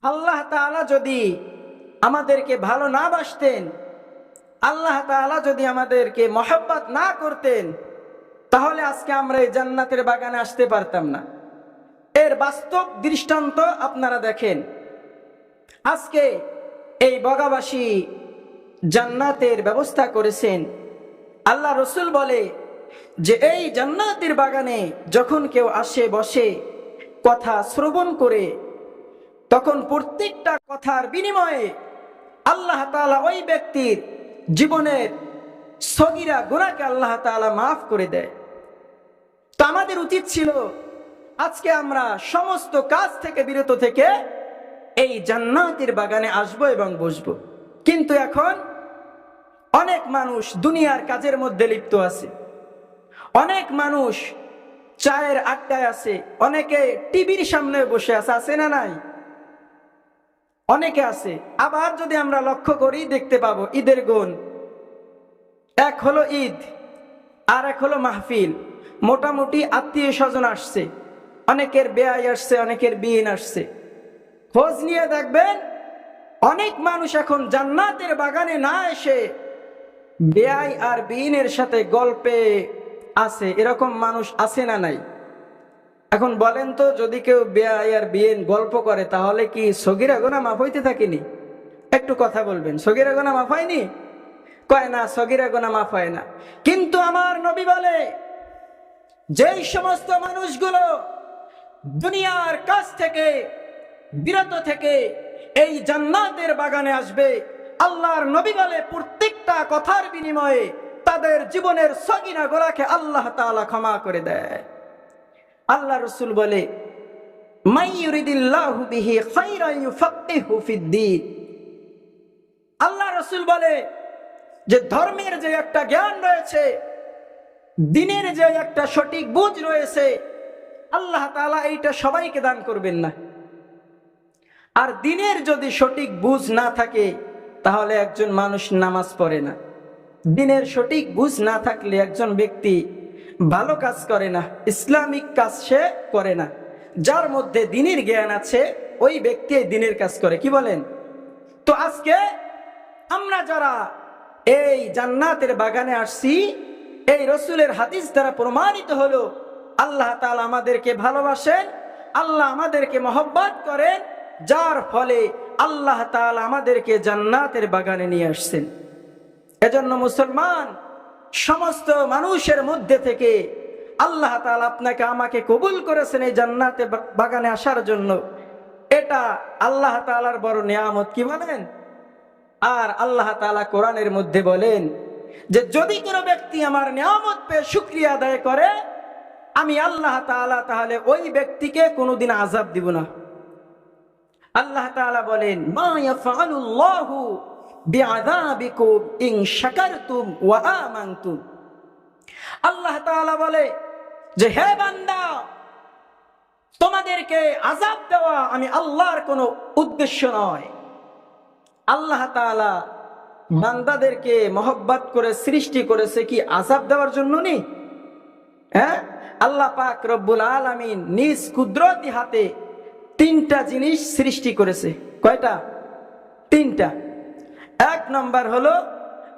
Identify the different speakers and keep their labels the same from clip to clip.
Speaker 1: আল্লাহ তাআলা যদি আমাদেরকে ভালো না বাসতেন, আল্লাহ তাআলা যদি আমাদেরকে মহব্বত না করতেন, তাহলে আজকে আমরা এই জান্নাতের বাগানে আসতে পারতাম না। এর বাস্তব দৃষ্টান্ত আপনারা দেখেন। আজকে এই বগাবাসী জান্নাতের ব্যবস্থা করেছেন। আল্লাহ রসুল বলে যে এই জান্নাতের বাগানে যখন কেউ আসে বসে কথা শ্রবণ করে, তখন প্রত্যেকটা কথার বিনিময়ে আল্লাহ তাআলা ওই ব্যক্তির জীবনের সগীরা গুনাহকে আল্লাহ তাআলা মাফ করে দেয়। তো আমাদের উচিত ছিল আজকে আমরা সমস্ত কাজ থেকে বিরত থেকে এই জান্নাতের বাগানে আসবো এবং বসবো। কিন্তু এখন অনেক মানুষ দুনিয়ার কাজের মধ্যে লিপ্ত আছে, অনেক মানুষ চায়ের আড্ডায় আছে, অনেকে টিভির সামনে বসে আছে, আছে না নাই? অনেকে আছে। আবার যদি আমরা লক্ষ্য করি দেখতে পাবো ঈদের গুণ। এক হলো ঈদ, আর এক হলো মাহফিল। মোটামুটি আত্মীয় স্বজন আসছে, অনেকের বেয়াই আসছে, অনেকের বিয়ে আসছে। খোঁজ নিয়ে দেখবেন অনেক মানুষ এখন জান্নাতের বাগানে না এসে বেয়াই আর বিয়ের সাথে গল্পে আছে। এরকম মানুষ আছে না নাই? এখন বলেন তো, যদি কেউ বেয়াই আর বিয়ে গল্প করে তাহলে কি সগীরা গুনাহ মাফ হইতে থাকেনি? একটু কথা বলবেন, সগীরা গুনাহ মাফ হয়নি? কয় না, সগীরা গুনাহ মাফ হয় না। কিন্তু আমার নবী বলে, যেই সমস্ত মানুষগুলো দুনিয়ার কাছ থেকে বিরত থেকে এই জান্নাতের বাগানে আসবে, আল্লাহর নবী বলে প্রত্যেকটা কথার বিনিময়ে তাদের জীবনের সগীরা গুনাহকে আল্লাহ তাআলা ক্ষমা করে দেয়। আল্লাহ রাসূল বলে, মান ইউরিদিল্লাহু বিহি খায়রান ইউফাক্কিহু ফিদ্দীন। আল্লাহ রাসূল বলে যে ধর্মের যে একটা জ্ঞান রয়েছে, দ্বীনের যে একটা সঠিক বুঝ রয়েছে, আল্লাহ তাআলা এইটা সবাইকে দান করবেন না। আর দ্বীনের যদি সঠিক বুঝ না থাকে তাহলে একজন মানুষ নামাজ পড়ে না। দ্বীনের সঠিক বুঝ না থাকলে একজন ব্যক্তি ভালো কাজ করে না, ইসলামিক কাজ সে করে না। যার মধ্যে দ্বীনের জ্ঞান আছে ওই ব্যক্তি দ্বীনের কাজ করে। কি বলেন? তো আজকে আমরা যারা এই জান্নাতের বাগানে আসছি, এই রসুলের হাদিস দ্বারা প্রমাণিত হলো আল্লাহ তাআলা আমাদেরকে ভালোবাসেন, আল্লাহ আমাদেরকে মহব্বত করেন, যার ফলে আল্লাহ তাআলা আমাদেরকে জান্নাতের বাগানে নিয়ে আসছেন। এজন্য মুসলমান, সমস্ত মানুষের মধ্যে থেকে আল্লাহ তাআলা আপনাকে আমাকে কবুল করেছেন এই জান্নাতের বাগানে আসার জন্য। এটা আল্লাহ তাআলার বড় নিয়ামত। কি বলেন? আর আল্লাহ তাআলা কোরআনের মধ্যে বলেন যে যদি কোনো ব্যক্তি আমার নিয়ামত পেয়ে শুকরিয়া আদায় করে, আমি আল্লাহ তাআলা তাহলে ওই ব্যক্তিকে কোনোদিন আযাব দিব না। আল্লাহ তাআলা বলেন, মা ইয়াফআলুল্লাহু বিআযাবিকুম ইন শাকারতুম ওয়া আমানতুম। আল্লাহ তাআলা বলে যে হে বান্দা, তোমাদেরকে আযাব দেওয়া আমি আল্লাহর কোনো উদ্দেশ্য নয়। আল্লাহ তাআলা বান্দাদেরকে মহব্বত করে সৃষ্টি করেছে কি আযাব দেওয়ার জন্য নি? হ্যাঁ, আল্লাহ পাক রব্বুল আলামিন নিজ কুদরতি হাতে তিনটা জিনিস সৃষ্টি করেছে। কয়টা? তিনটা। এক নম্বর হলো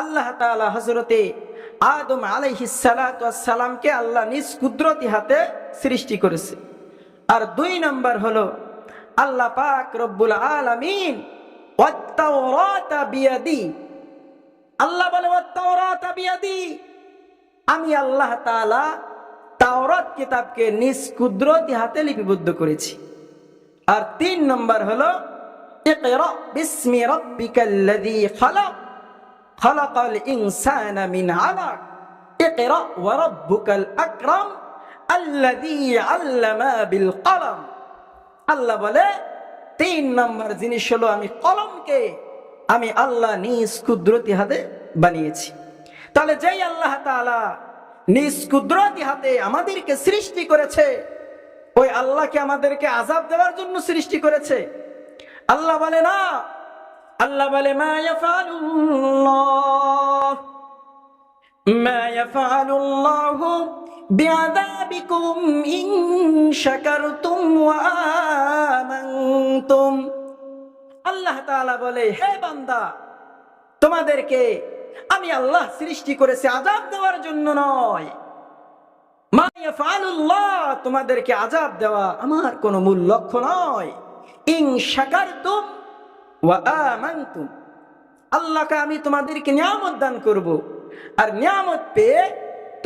Speaker 1: আল্লাহ তাআলা হযরতে আদম আলাইহিস সালাতু ওয়াস সালামকে আল্লাহ নিজ কুদরতি হাতে সৃষ্টি করেছে। আর দুই নম্বর হলো আল্লাহ পাক রব্বুল আলামিন ওয়াত তাওরাতা বিয়াদি। আল্লাহ বলে ওয়াত তাওরাতা বিয়াদি, আমি আল্লাহ তাআলা তাওরাত কিতাবকে নিজ কুদরতি হাতে লিপিবদ্ধ করেছি। আর তিন নম্বর হলো ইকরা বিসমি রাব্বিকাল্লাযী খালাক খালাকাল ইনসানা মিন আলাক ইকরা ওয়া রাব্বুকাল আকরাম আল্লাযী আল্লামা বিল কলম। আল্লাহ বলে তিন নম্বর জিনিস হলো আমি কলমকে আমি আল্লাহ নিজ কুদরতি হাতে বানিয়েছি। তাহলে যেই আল্লাহ তাআলা নিজ কুদরতি হাতে আমাদেরকে সৃষ্টি করেছে, ওই আল্লাহকে আমাদেরকে আযাব দেওয়ার জন্য সৃষ্টি করেছে? আল্লাহ বলে না। আল্লাহ বলে মা ইয়াফআলুল্লাহু বিআযাবিকুম ইন শাকারতুম ওয়া আমানতুম। আল্লাহ তাআলা বলে, হে বান্দা, তোমাদেরকে আমি আল্লাহ সৃষ্টি করেছি আযাব দেওয়ার জন্য নয়। মা ইয়াফআলুল্লাহ, তোমাদেরকে আযাব দেওয়া আমার কোনো মূল লক্ষ্য নয়। ইন শাকারতুম ওয়া আমানতুম, আল্লাহকে আমি তোমাদেরকে নিয়ামত দান করব, আর নিয়ামত পেয়ে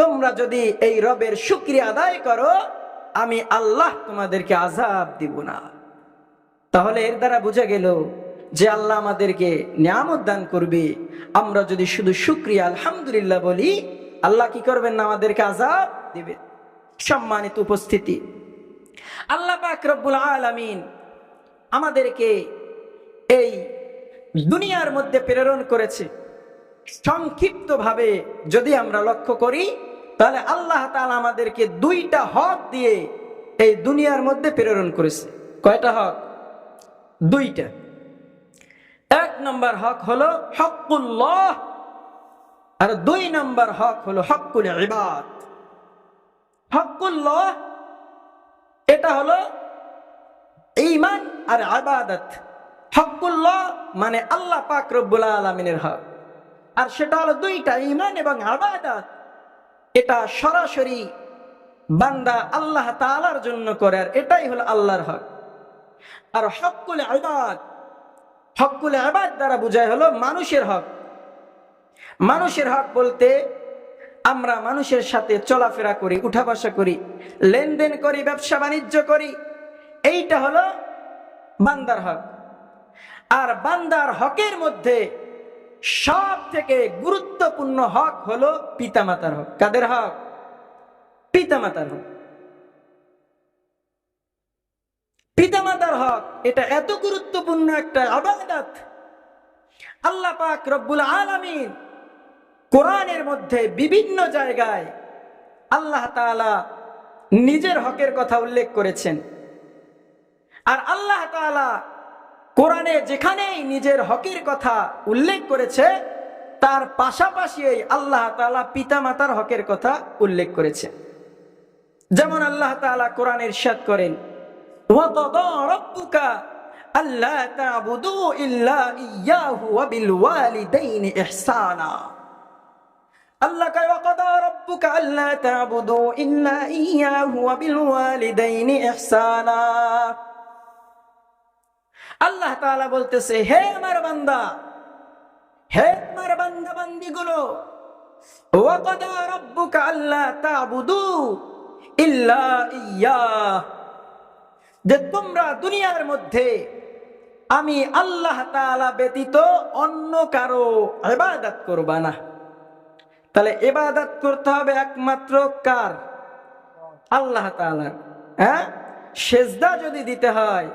Speaker 1: তোমরা যদি এই রবের শুকরিয়া আদায় করো, আমি আল্লাহ তোমাদেরকে আযাব দিব না। তাহলে এর দ্বারা বোঝা গেল যে আল্লাহ আমাদেরকে নিয়ামত দান করবে, আমরা যদি শুধু শুকরিয়া আলহামদুলিল্লাহ বলি, আল্লাহ কি করবেন না, আমাদেরকে আযাব দিবেন। সম্মানিত উপস্থিতি, আল্লাহ পাক রব্বুল আলামিন আমাদেরকে এই দুনিয়ার মধ্যে প্রেরণ করেছে। সংক্ষিপ্তভাবে যদি আমরা লক্ষ্য করি, তাহলে আল্লাহ তাআলা আমাদেরকে দুইটা হক দিয়ে এই দুনিয়ার মধ্যে প্রেরণ করেছে। কয়টা হক? দুইটা। এক নম্বর হক হলো হকুল্লাহ, আর দুই নম্বর হক হলো হকুল ইবাদ। হকুল্লাহ এটা হলো ঈমান আর ইবাদত। হকুল্লাহ মানে আল্লাহ পাক রব্বুল আলামিনের হক, আর সেটা হলো দুইটা, ঈমান এবং ইবাদত। এটা সরাসরি বান্দা আল্লাহ তাআলার জন্য করে, আর এটাই হলো আল্লাহর হক। আর হকুল ইবাদ, হকুল ইবাদ দ্বারা বোঝায় হলো মানুষের হক। মানুষের হক বলতে আমরা মানুষের সাথে চলাফেরা করি, উঠা বসা করি, লেনদেন করি, ব্যবসা বাণিজ্য করি, এইটা হলো বান্দার হক। আর বান্দার হকের মধ্যে সব থেকে গুরুত্বপূর্ণ হক হলো পিতামাতার হক। কাদের হক? পিতামাতার হক। পিতামাতার হক এটা এত গুরুত্বপূর্ণ একটা ইবাদত, আল্লাহ পাক রব্বুল আলামিন কোরআনের মধ্যে বিভিন্ন জায়গায় আল্লাহ তাআলা নিজের হকের কথা উল্লেখ করেছেন। আর আল্লাহ তাআলা কোরআনে যেখানেই নিজের হকের কথা উল্লেখ করেছে, তার পাশাপাশি আল্লাহ তাআলা পিতামাতার হকের কথা উল্লেখ করেছেন। যেমন আল্লাহ তাআলা কোরআনে ইরশাদ করেন, وَقَضَى رَبُّكَ أَلَّا تَعْبُدُوا إِلَّا إِيَّاهُ وَبِالْوَالِدَيْنِ إِحْسَانًا। আল্লাহ কয় وَقَضَى رَبُّكَ أَلَّا تَعْبُدُوا إِلَّا إِيَّاهُ وَبِالْوَالِدَيْنِ إِحْسَانًا। আল্লাহ তাআলা বলতেছে, হে আমার বান্দা, হে আমার বান্দা বান্দীগুলো, وَقَضَى رَبُّكَ أَلَّا تَعْبُدُوا إِلَّا إِيَّاهُ, যে তোমরা দুনিয়ার মধ্যে আমি আল্লাহ তাআলা ব্যতীত অন্য কারো ইবাদত করবা না। তাহলে ইবাদত করতে হবে একমাত্র কার? আল্লাহ তাআলার। হ্যাঁ, সিজদা যদি দিতে হয়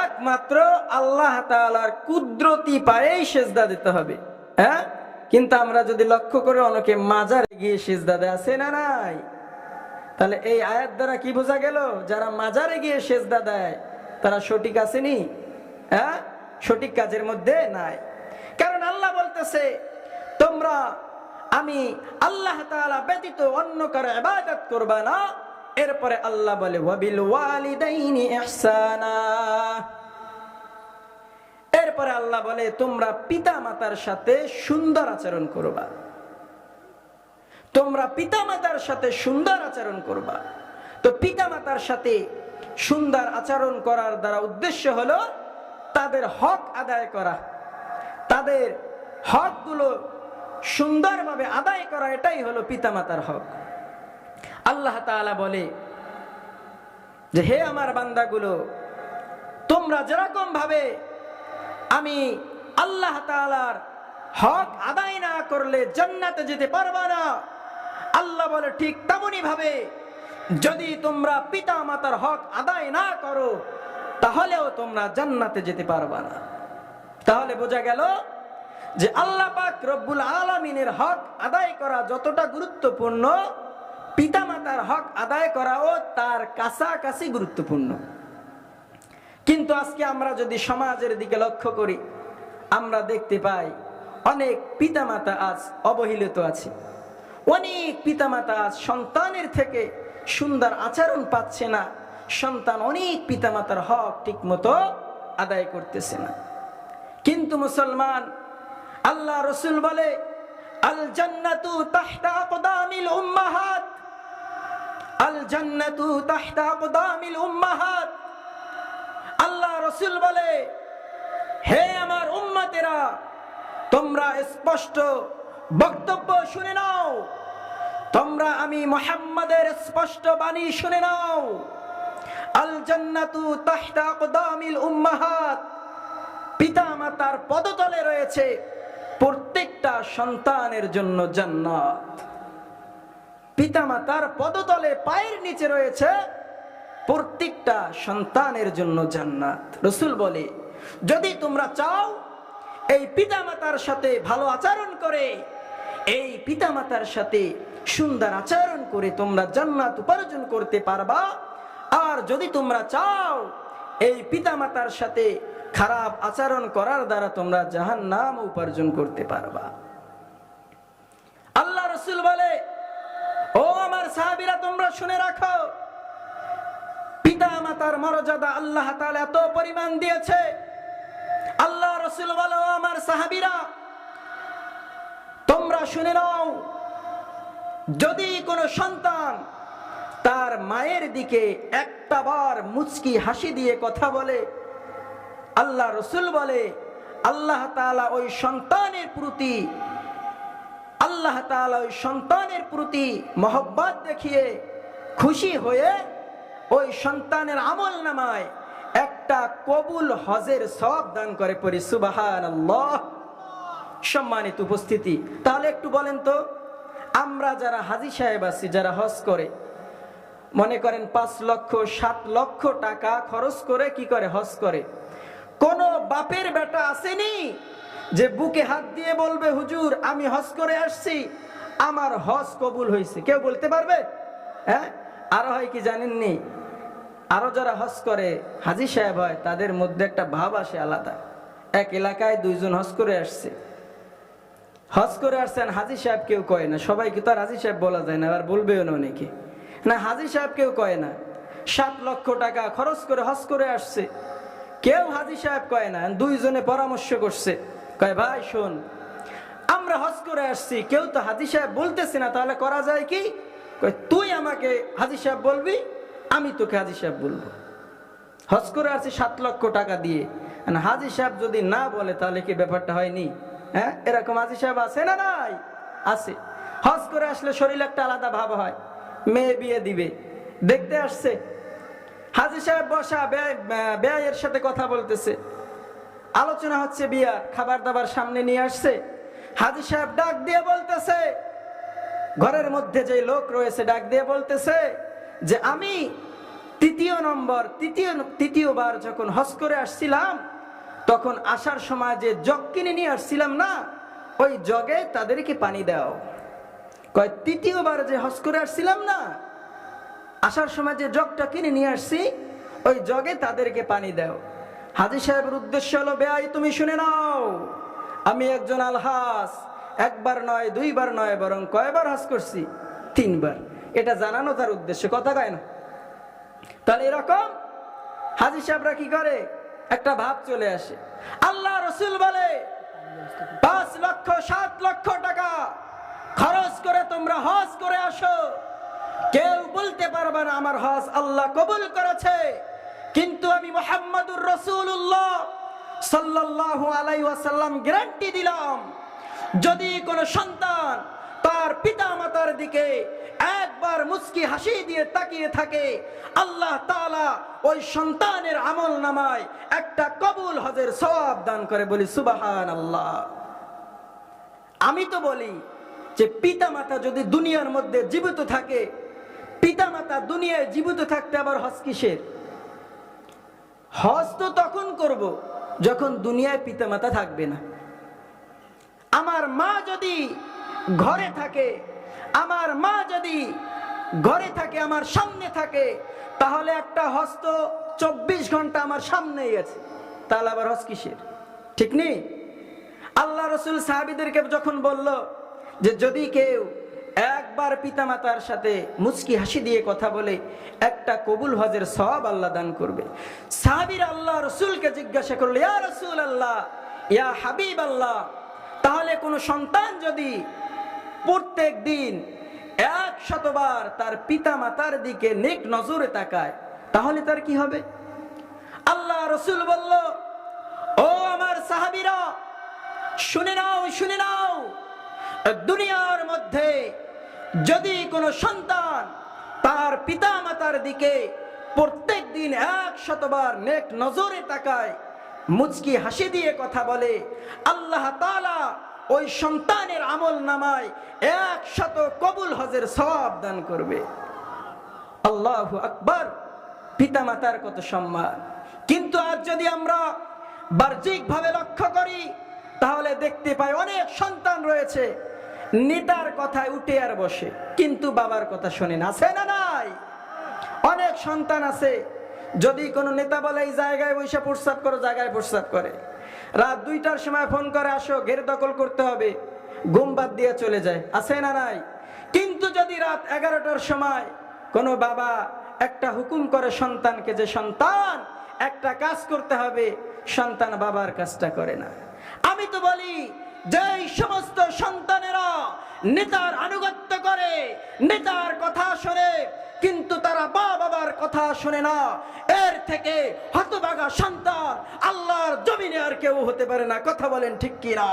Speaker 1: একমাত্র আল্লাহ তাআলার কুদরতি পায়েই সিজদা দিতে হবে। হ্যাঁ, কিন্তু আমরা যদি লক্ষ্য করে অনেকে মাজারে গিয়ে সিজদা দেয়, আছে না নাই? তাহলে এই আয়াত দ্বারা কি বোঝা গেল? যারা মাজারে গিয়ে সিজদা দেয় তারা সঠিক আসেনি, হ্যাঁ, সঠিক কাজের মধ্যে নাই। কারণ আল্লাহ বলতেছে তোমরা আমি আল্লাহ তাআলা ব্যতীত অন্য কারো ইবাদত করবা না। এরপরে আল্লাহ বলে ওয়াবিল ওয়ালিদাইনি ইহসানা, এরপরে আল্লাহ বলে তোমরা পিতা মাতার সাথে সুন্দর আচরণ করবা। তোমরা পিতামাতার সাথে সুন্দর আচরণ করবা। তো পিতামাতার সাথে সুন্দর আচরণ করার দ্বারা উদ্দেশ্য হলো তাদের হক আদায় করা, তাদের হকগুলো সুন্দরভাবে আদায় করা, এটাই হলো পিতামাতার হক। আল্লাহ তাআলা বলে যে হে আমার বান্দাগুলো, তোমরা যেরকম ভাবে আমি আল্লাহ তাআলার হক আদায় না করলে জান্নাতে যেতে পারবা না, আল্লাহ বলে ঠিক তেমনি ভাবে যদি তোমরা পিতা মাতার হক আদায় না করো তাহলেও তোমরা জান্নাতে যেতে পারবা না। তাহলে বোঝা গেল যে আল্লাহ পাক রব্বুল আলামিনের হক আদায় করা যতটা গুরুত্বপূর্ণ, পিতা মাতার হক আদায় করাও তার কাছাকাছি গুরুত্বপূর্ণ। কিন্তু আজকে আমরা যদি সমাজের দিকে লক্ষ্য করি, আমরা দেখতে পাই অনেক পিতামাতা আজ অবহেলিত আছে। অনেক পিতামাতা আজ সন্তানের থেকে সুন্দর আচরণ পাচ্ছে না। সন্তান অনেক পিতামাতার হক ঠিক মতো আদায় করতেছে না। কিন্তু মুসলমান, আল্লাহ রসুল বলে আল জান্নাতু তাহতা আকদামিল উম্মাহাত, আল জান্নাতু তাহতা আকদামিল উম্মাহাত। আল্লাহ রসুল বলে, হে আমার উম্মতেরা, তোমরা স্পষ্ট বক্তব্য শুনে নাও, তোমরা আমি মুহাম্মাদের স্পষ্ট বাণী শুনে নাও। আল জান্নাতু তাহতা আকদামিল উম্মাহাত, পিতা মাতার পদতলে রয়েছে প্রত্যেকটা সন্তানের জন্য জান্নাত। পিতা মাতার পদতলে পায়ের নিচে রয়েছে প্রত্যেকটা সন্তানের জন্য জান্নাত। রাসূল বলে, যদি তোমরা চাও এই পিতা মাতার সাথে ভালো আচরণ করে, এই পিতা মাতার সাথে সুন্দর আচরণ করে তোমরা জান্নাত উপার্জন করতে পারবা। আর যদি তোমরা চাও এই পিতা মাতার সাথে খারাপ আচরণ করার দ্বারা তোমরা জাহান্নাম উপার্জন করতে পারবা। আল্লাহ রাসূল বলে, ও আমার সাহাবীরা, তোমরা শুনে রাখো, পিতা মাতার মর্যাদা আল্লাহ তাআলা এত পরিমাণ দিয়েছে। আল্লাহ রাসূল বলে, ও আমার সাহাবীরা, তোমরা শুনে নাও, যদি কোনো সন্তান তার মায়ের দিকে একটা বার মুচকি হাসি দিয়ে কথা বলে, আল্লাহ রসুল বলে আল্লাহ তাআলা ওই সন্তানের প্রতি মহব্বত দেখিয়ে খুশি হয়ে ওই সন্তানের আমল নামায় একটা কবুল হজের সওয়াব দান করে। পড়ি সুবহানাল্লাহ। সম্মানিত উপস্থিতি, তাহলে একটু বলেন তো, আমরা যারা হাজী সাহেব আছি, যারা হজ করে, মনে করেন 5 লক্ষ 7 লক্ষ টাকা খরচ করে কি করে হজ করে, কোন বাপের বেটা আসেনি যে বুকে হাত দিয়ে বলবে, হুজুর আমি হজ করে আসছি, আমার হজ কবুল হয়েছে? কেউ বলতে পারবে? হ্যাঁ, আরো হয় কি জানেননি, আরো যারা হজ করে হাজী সাহেব হয়, তাদের মধ্যে একটা ভাব আসে আলাদা। এক এলাকায় 2 জন হজ করে আসছেন, হাজী সাহেব কেউ কয় না। সবাইকে তো আর হাজী সাহেব বলা যায় না, আর বলবেও না অনেকে, না হাজী সাহেব কেউ কয় না। 7 লক্ষ টাকা খরচ করে হজ করে আসছে, কেউ হাজী সাহেব কয় না। 2 জনে পরামর্শ করছে, কয় ভাই শোন, আমরা হজ করে আসছি, কেউ তো হাজী সাহেব বলতেছি না, তাহলে করা যায় কি? কয় তুই আমাকে হাজী সাহেব বলবি, আমি তোকে হাজী সাহেব বলবো। হজ করে আসছি 7 লক্ষ টাকা দিয়ে, হাজী সাহেব যদি না বলে তাহলে কি ব্যাপারটা হয়নি? হ্যাঁ, এরকম হাজী সাহেব আছে না? নাই, আছে। হজ করে আসলে শরীরে একটা আলাদা ভাব হয়। মেয়ে বিয়ে দিবে, দেখতে আসছে, হাজী সাহেব বসা বেয়াইয়ের সাথে কথা বলতেছে, আলোচনা হচ্ছে বিয়ার, খাবার দাবার সামনে নিয়ে আসছে। হাজী সাহেব ডাক দিয়ে বলতেছে, ঘরের মধ্যে যে লোক রয়েছে ডাক দিয়ে বলতেছে যে আমি তৃতীয়বার যখন হজ করে আসছিলাম, তখন আসার সময় যে জগ কিনে নিয়ে আসছিলাম না, ওই জগে তাদেরকে পানি দাও। কয় তৃতীয়বার যে হজ করে আসছিলাম না, আসার সময় যে জগটা কিনে নিয়ে আসছি, ওই জগে তাদেরকে পানি দাও। হাজী সাহেবের উদ্দেশ্য হলো, বেয়াই তুমি শুনে নাও, আমি একজন আলহাজ, 1 বার নয় 2 বার নয়, বরং কয়বার হজ করছি? 3 বার। এটা জানানো তার উদ্দেশ্য, কথা কয় না। তাহলে এরকম হাজী সাহেবরা কি করে, একটা ভাব চলে আসে। আল্লাহ রসুল বলে 5 লক্ষ 7 লক্ষ টাকা খরচ করে তোমরা হজ করে আসো, কেউ বলতে পারবে না আমার হজ আল্লাহ কবুল করেছে। কিন্তু আমি মুহাম্মাদুর রাসূলুল্লাহ সাল্লাল্লাহু আলাইহি ওয়াসাল্লাম গ্যারান্টি দিলাম, যদি কোনো সন্তান তার পিতা মাতার দিকে একবার মুচকি হাসি দিয়ে তাকিয়ে থাকে, আল্লাহ তাআলা ওই সন্তানের আমল নামায় একটা কবুল হজের সওয়াব দান করে। বলি সুবহানাল্লাহ। আমি তো বলি যে পিতা মাতা যদি দুনিয়ার মধ্যে জীবিত থাকে, পিতা মাতা দুনিয়ায় জীবিত থাকতে আবার হজ কিসের? হজ তো তখন করব যখন দুনিয়ায় পিতা মাতা থাকবে না। আমার মা যদি ঘরে থাকে, আমার মা যদি ঘরে থাকে, আমার সামনে থাকে, তাহলে একটা হজ তো 24 ঘন্টা আমার সামনেই আছে, তাহলে আবার হজ কিসের? ঠিক নেই? আল্লাহ রসুল সাহাবীদেরকে যখন বলল যে যদি কেউ একবার পিতামাতার সাথে মুচকি হাসি দিয়ে কথা বলে একটা কবুল হজের সওয়াব আল্লাহ দান করবে। সাহাবীরা আল্লাহ রাসূলকে জিজ্ঞাসা করল, ইয়া রাসূলুল্লাহ, ইয়া হাবিব আল্লাহ, তাহলে কোনো সন্তান যদি প্রত্যেক দিন 100 বার তার পিতামাতার দিকে নেক নজরে তাকায় তাহলে তার কি হবে? আল্লাহ রাসূল বলল, ও আমার সাহাবীরা, শুনে নাও, শুনে নাও, দুনিয়ার মধ্যে যদি কোনো সন্তান তার পিতামাতার দিকে প্রত্যেক দিন 100 বার নেক নজরে তাকায়, মুচকি হাসি দিয়ে কথা বলে, আল্লাহ তাআলা ওই সন্তানের আমল নামায় 100 কবুল হজের সওয়াব দান করবে। আল্লাহু আকবার! পিতামাতার কত সম্মান। কিন্তু আজ যদি আমরা বাহ্যিকভাবে লক্ষ্য করি তাহলে দেখতে পাই অনেক সন্তান রয়েছে নেতার কথায় উঠে আর বসে, কিন্তু বাবার কথা শোনে না। আছে না নাই? অনেক সন্তান আছে, যদি কোনো নেতা বলে এই জায়গায় বসে প্রস্রাব করো, জায়গায় প্রস্রাব করে। রাত 2টার সময় ফোন করে, আসো ঘের দখল করতে হবে, ঘুম বাদ দিয়ে চলে যায়। আছে না নাই? কিন্তু যদি রাত 11টার সময় কোনো বাবা একটা হুকুম করে সন্তানকে যে সন্তান একটা কাজ করতে হবে, সন্তান বাবার কাজটা করে না। আমি তো বলি যে সমস্ত সন্তানেরা নেতার আনুগত্য করে, নেতার কথা শোনে, কিন্তু তারা বাবার কথা শোনে না, এর থেকে হতভাগা সন্তান আল্লাহর জমিনে আর কেউ হতে পারে না। কথা বলেন ঠিক কিনা?